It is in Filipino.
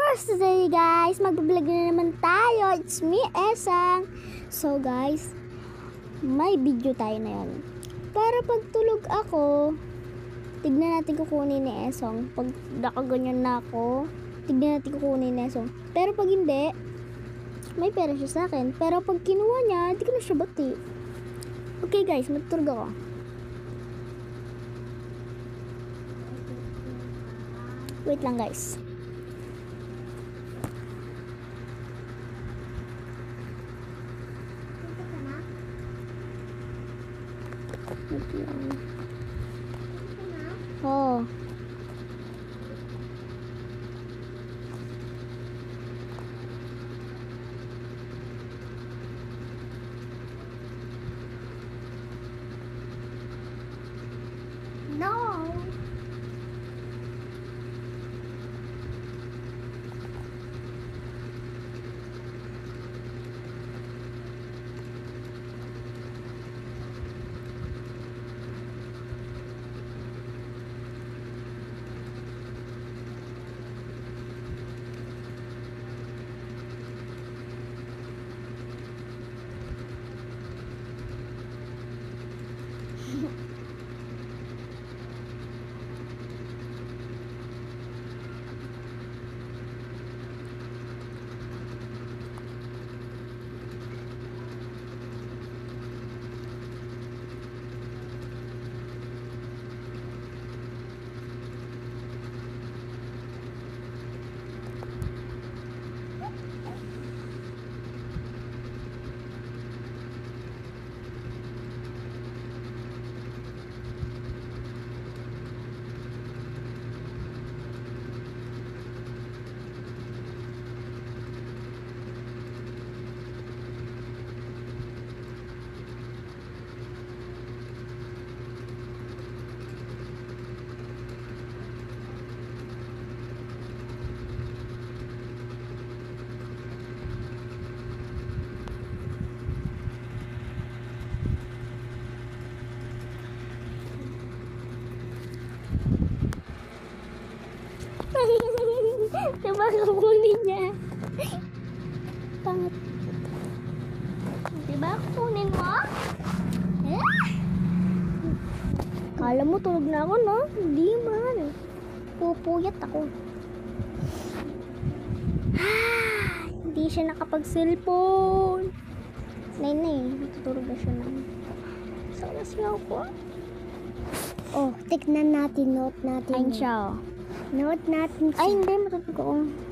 Today guys, magbablog na naman tayo. It's me, Esang. So guys, may video tayo na yun. Para pag tulog ako, tignan natin kukunin ni Esong. Pag nakaganyan na ako, tignan natin kukunin ni Esong. Pero pag hindi, may pera siya sa akin. Pero pag kinuha niya, hindi ko na siya bati. Okay guys, matutulog ako. Wait lang guys. Wait lang. Oh. No. Diba kukunin niya? Pangat. Diba kukunin mo? Kala mo tulog na ako, no? Hindi man. Pupuyat ako. Hindi siya nakapag-cellphone. Nay, natutulog na siya naman. Sana siya ako. Oh, tignan natin, note natin. Ayun siya, oh. Note natin. Ay, hindi, matutulog ako.